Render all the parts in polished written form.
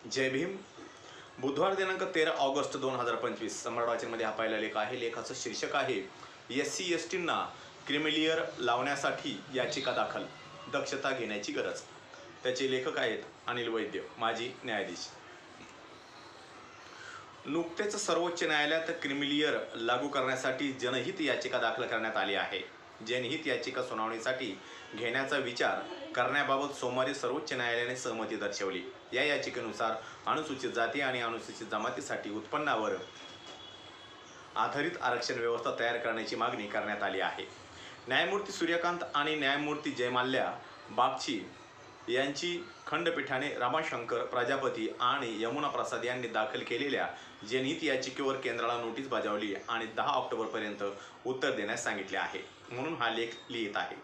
जय भीम। बुधवार दिनांक 13 ऑगस्ट 2025 सम्राट वाचनमध्ये हा पहिला लेख आहे। लेखाचं शीर्षक आहे SC STंना क्रिमिलियर लावण्यासाठी याचिका दाखल, दक्षता घेण्याची गरज। त्याचे लेखक आहेत अनिल वैद्य, माजी न्यायाधीश। नुकतेच सर्वोच्च न्यायालयात क्रिमिलियर लागू करण्यासाठी जनहित याचिका दाखल करण्यात आली आहे। जनहित याचिका सुनावणीसाठी घेण्याचा विचार करण्याबाबत सोमवारी सर्वोच्च न्यायालयाने सहमती दर्शवली। या याचिकेनुसार अनुसूचित जाती आणि अनुसूचित जमातीसाठी उत्पन्नावर आधारित आरक्षण व्यवस्था तयार करण्याची मागणी करण्यात आली आहे। न्यायमूर्ती सूर्यकांत आणि न्यायमूर्ती जयमाल्या बागची यांची खंडपीठाने रमाशंकर प्रजापती आणि यमुना प्रसाद यांनी दाखल केलेल्या जनहित याचिकेवर केंद्राला नोटीस बजावली आणि 10 ऑक्टोबरपर्यंत उत्तर देण्यास सांगितले आहे, म्हणून हा लेख लिहित आहे।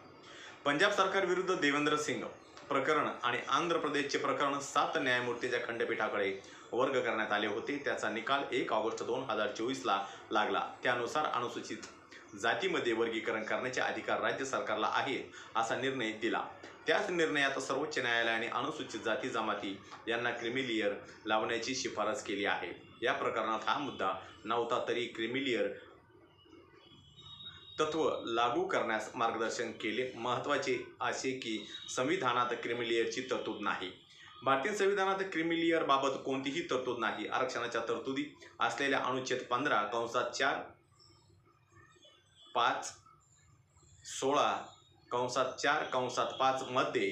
पंजाब सरकार विरुद्ध देवेंद्र सिंग प्रकरण आणि आंध्र प्रदेशचे प्रकरण 7 न्यायमूर्तीच्या खंडपीठाकडे वर्ग करण्यात आले होते। त्याचा निकाल 1 ऑगस्ट 2024ला लागला। त्यानुसार अनुसूचित जातीमध्ये वर्गीकरण करण्याचे अधिकार राज्य सरकारला आहेत असा निर्णय दिला। त्याच निर्णयात सर्वोच्च न्यायालयाने अनुसूचित जाती जमाती यांना क्रिमिलियर लावण्याची शिफारस केली आहे। या प्रकरणात हा मुद्दा नव्हता तरी क्रिमिलियर तत्व लागू करण्यास मार्गदर्शन केले। महत्त्वाचे असे की संविधानात क्रिमिलियरची तरतूद नाही। भारतीय संविधानात क्रिमिलियर बाबत कोणतीही तरतूद नाही। आरक्षणाच्या तरतुदी असलेल्या अनुच्छेद 15 कंसात 4, 5, 16 कंसात 4 कंसात 5 मध्ये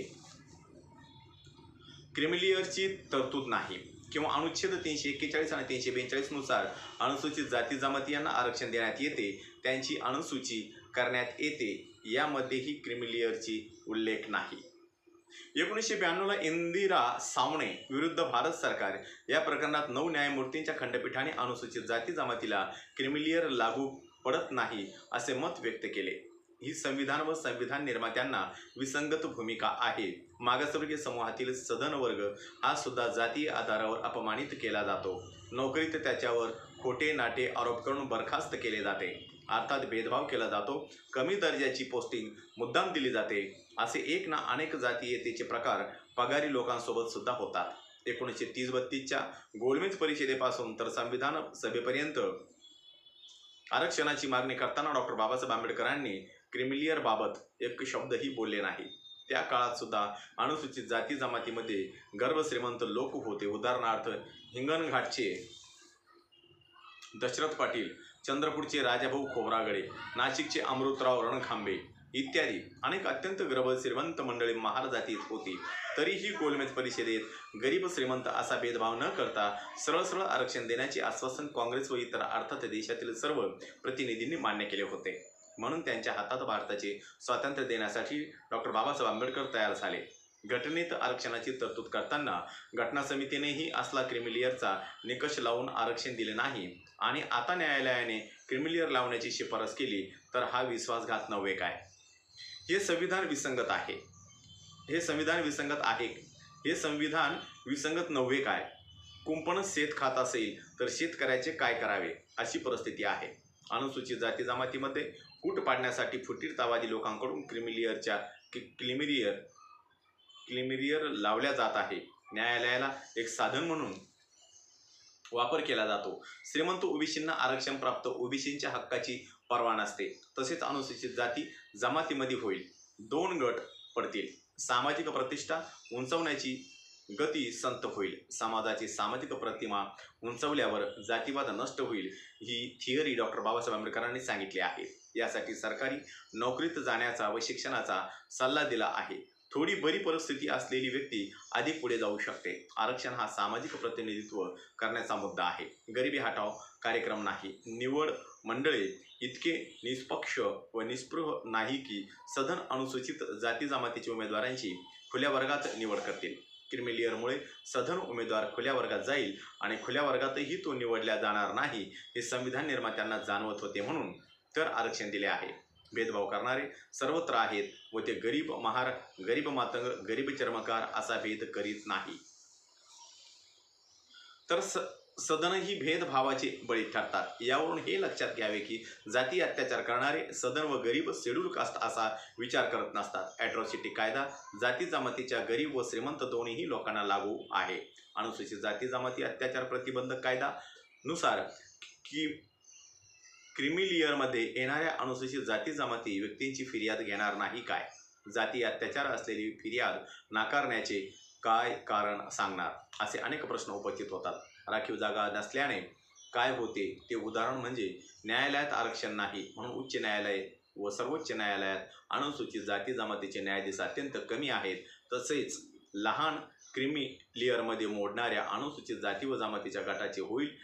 क्रिमिलियरची तरतूद नाही किंवा अनुच्छेद 341 आणि 342 नुसार अनुसूचित जाती जमाती यांना आरक्षण देण्यात येते, त्यांची अनुसूची करण्यात येते, यामध्येही क्रिमिलियरची उल्लेख नाही। 1992ला इंदिरा सावणे विरुद्ध भारत सरकार या प्रकरणात 9 न्यायमूर्तींच्या खंडपीठाने अनुसूचित जाती जमातीला क्रिमिलियर लागू पडत नाही असे मत व्यक्त केले। ही संविधान व संविधान निर्मात्यांना विसंगत भूमिका आहे। मागासवर्गीय समूहातील सधन वर्ग हा सुद्धा जातीय आधारावर अपमानित केला जातो। नोकरीत त्याच्यावर खोटे नाटे आरोप करून बरखास्त केले जाते, अर्थात भेदभाव केला जातो। कमी दर्जाची पोस्टिंग मुद्दाम दिली जाते। असे एक ना अनेक जातीयतेचे प्रकार पगारी लोकांसोबत सुद्धा होतात। 1930-32च्या गोलमेज परिषदेपासून तर संविधान सभेपर्यंत आरक्षणाची मागणी करताना डॉक्टर बाबासाहेब आंबेडकरांनी क्रिमिलियर बाबत एक शब्दही बोलले नाही। त्या काळात सुद्धा अनुसूचित जाती जमातीमध्ये गर्भश्रीमंत लोक होते। उदाहरणार्थ हिंगणघाटचे दशरथ पाटील, चंद्रपूरचे राजाभाऊ खोब्रागडे, नाशिकचे अमृतराव रणखांबे इत्यादी अनेक अत्यंत गर्भश्रीमंत मंडळी महार जातीत होती। तरीही गोलमेज परिषदेत गरीब श्रीमंत असा भेदभाव न करता सरळ सरळ आरक्षण देण्याचे आश्वासन काँग्रेस व इतर अर्थात देशातील सर्व प्रतिनिधींनी मान्य केले होते। म्हणून त्यांच्या हातात भारताचे स्वातंत्र्य देण्यासाठी डॉक्टर बाबासाहेब आंबेडकर तयार झाले। घटनेत आरक्षणाची तरतूद करताना घटना समितीनेही असला क्रिमिलियरचा निकष लावून आरक्षण दिले नाही आणि आता न्यायालयाने क्रिमिलियर लावण्याची शिफारस केली तर हा विश्वासघात नव्हे काय? हे संविधान विसंगत आहे। हे संविधान विसंगत आहे। हे संविधान विसंगत नव्हे काय? कुंपण शेत खात असेल तर शेतकऱ्याचे काय करावे अशी परिस्थिती आहे। अनुसूचित जाती जमातीमध्ये फूट पाडण्यासाठी फुटीरतावादी लोकांकडून क्रिमिलियर लावल्या जात आहे। न्यायालयाला एक साधन म्हणून वापर केला जातो। श्रीमंत ओबीसींना आरक्षण प्राप्त ओबीसींच्या हक्काची पर्वा नसते। तसेच अनुसूचित जाती जमातीमध्ये होईल 2 गट पडतील। सामाजिक प्रतिष्ठा उंचावण्याची गती संत होईल। समाजाची सामाजिक प्रतिमा उंचावल्यावर जातीवाद नष्ट होईल, ही थिअरी डॉक्टर बाबासाहेब आंबेडकरांनी सांगितली आहे। यासाठी सरकारी नोकरीत जाण्याचा व शिक्षणाचा सल्ला दिला आहे। थोडी बरी परिस्थिती असलेली व्यक्ती अधिक पुढे जाऊ शकते। आरक्षण हा सामाजिक प्रतिनिधित्व करण्याचा मुद्दा आहे, गरिबी हटाव कार्यक्रम नाही। निवड मंडळे इतके निष्पक्ष व निस्पृह नाही की सधन अनुसूचित जाती जमातीच्या उमेदवारांची खुल्या वर्गात निवड करतील। क्रिमिलियरमुळे सधन उमेदवार खुल्या वर्गात जाईल आणि खुल्या वर्गातही तो निवडला जाणार नाही हे संविधान निर्मात्यांना जाणवत होते, म्हणून तर आरक्षण दिले आहे। भेदभाव करणारे सर्वत्र आहेत व ते गरीब महार, गरीब मातंग, गरीब चर्मकार असा भेद करीत नाही। तर सदनही भेदभावाचे बळी ठरतात। यावरून हे लक्षात घ्यावे की जाती अत्याचार करणारे सदन व गरीब शेड्यूल कास्ट असा विचार करत नसतात। ॲट्रॉसिटी कायदा जाती जमातीच्या गरीब व श्रीमंत दोन्ही लोकांना लागू आहे। अनुसूचित जाती जमाती अत्याचार प्रतिबंधक कायदा नुसार क्रिमिलियरमध्ये येणाऱ्या अनुसूचित जाती जमाती व्यक्तींची फिर्याद घेणार नाही काय? जाती अत्याचार असलेली फिर्याद नाकारण्याचे काय कारण सांगणार? असे अनेक प्रश्न उपस्थित होतात। राखीव जागा नसल्याने काय होते ते उदाहरण म्हणजे न्यायालयात आरक्षण नाही म्हणून उच्च न्यायालय व सर्वोच्च न्यायालयात अनुसूचित जाती जमातीचे न्यायाधीश अत्यंत कमी आहेत। तसेच लहान क्रिमिलियरमध्ये मोडणाऱ्या अनुसूचित जाती व जमातीच्या गटाचे होईल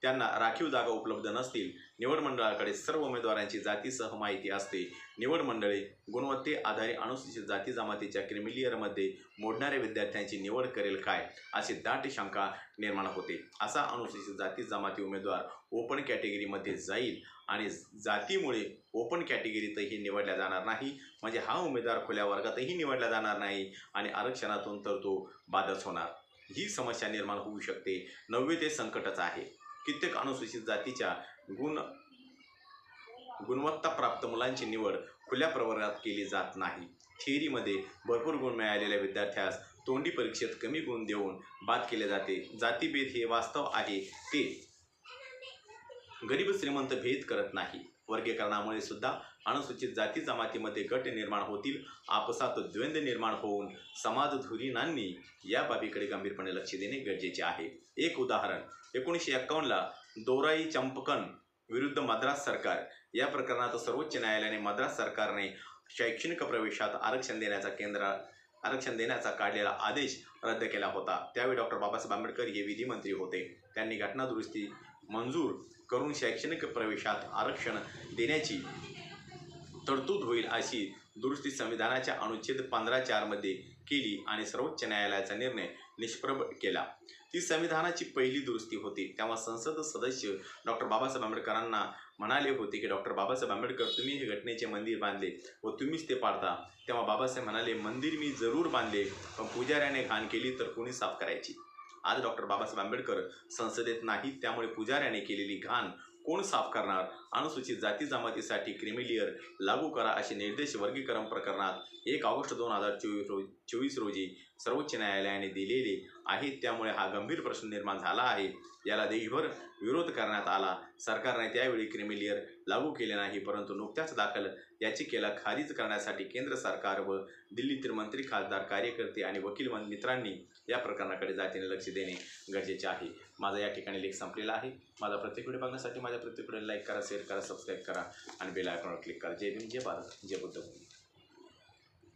त्यांना राखीव जागा उपलब्ध नसतील। निवड मंडळाकडे सर्व उमेदवारांची जातीसह माहिती असते। निवड मंडळे गुणवत्ते आधारे अनुसूचित जाती जमातीच्या क्रिमिलियरमध्ये मोडणाऱ्या विद्यार्थ्यांची निवड करेल काय अशी दाट शंका निर्माण होते। असा अनुसूचित जाती जमाती उमेदवार ओपन कॅटेगरीमध्ये जाईल आणि जातीमुळे ओपन कॅटेगरीतही निवडला जाणार नाही, म्हणजे हा उमेदवार खुल्या वर्गातही निवडला जाणार नाही आणि आरक्षणातून तर तो बादच होणार। ही समस्या निर्माण होऊ शकते, नव्हे ते संकटच आहे। कित्येक अनुसूचित जातीच्या गुणवत्ताप्राप्त मुलांची निवड खुल्या प्रवर्गात केली जात नाही। थिअरीमध्ये भरपूर गुण मिळालेल्या विद्यार्थ्यास तोंडी परीक्षेत कमी गुण देऊन बाद केले जाते। जातीभेद हे वास्तव आहे, ते गरीब श्रीमंत भेद करत नाही। वर्गीकरणामुळे सुद्धा अनुसूचित जाती जमातीमध्ये गट निर्माण होतील, आपसात द्वंद्व निर्माण होऊन समाजधुरीणांनी या बाबीकडे गंभीरपणे लक्ष देणे गरजेचे आहे। एक उदाहरण 1951ला दोराई चंपकन विरुद्ध मद्रास सरकार या प्रकरणात सर्वोच्च न्यायालयाने मद्रास सरकारने शैक्षणिक प्रवेशात आरक्षण देण्याचा काढलेला आदेश रद्द केला होता। त्यावेळी डॉक्टर बाबासाहेब आंबेडकर हे विधिमंत्री होते। त्यांनी घटना दुरुस्ती मंजूर करून शैक्षणिक प्रवेशात आरक्षण देण्याची तरतूद होईल अशी दुरुस्ती संविधानाच्या अनुच्छेद 15(4) मध्ये केली आणि सर्वोच्च न्यायालयाचा निर्णय निष्प्रभ केला। ती संविधानाची पहिली दुरुस्ती होती। तेव्हा संसद सदस्य डॉक्टर बाबासाहेब आंबेडकरांना म्हणाले होते की डॉक्टर बाबासाहेब आंबेडकर, तुम्ही हे घटनेचे मंदिर बांधले व तुम्हीच ते पाडता। तेव्हा बाबासाहेब म्हणाले, मंदिर मी जरूर बांधले, पण पुजाऱ्याने घाण केली तर कोणी साफ करायची? आज डॉक्टर बाबासाहेब आंबेडकर संसदेत नाहीत, त्यामुळे पुजाऱ्याने केलेली घाण कोण साफ करणार? अनुसूचित जाती जमातीसाठी क्रिमिलियर लागू करा असे निर्देश वर्गीकरण प्रकरणात 1 ऑगस्ट 2024 रोजी सर्वोच्च न्यायालयाने दिलेले आहेत। त्यामुळे हा गंभीर प्रश्न निर्माण झाला आहे। याला देशभर विरोध करण्यात आला। सरकारने त्यावेळी क्रिमिलियर लागू केले नाही, परंतु नुकत्याच दाखल याचिकेला खारिज करण्यासाठी केंद्र सरकार व दिल्लीतील मंत्री, खासदार, कार्यकर्ते आणि वकील मित्रांनी या प्रकरणाकडे जातीने लक्ष देणे गरजेचे आहे। माझा या ठिकाणी लेख संपलेला आहे। माझा प्रत्येक व्हिडिओ बघण्यासाठी माझ्या प्रत्येक व्हिडिओला लाईक करा, शेअर करा, सबस्क्राईब करा आणि बेल आयकॉनवर क्लिक करा। जय भीम, जय भारत, जय बुद्ध.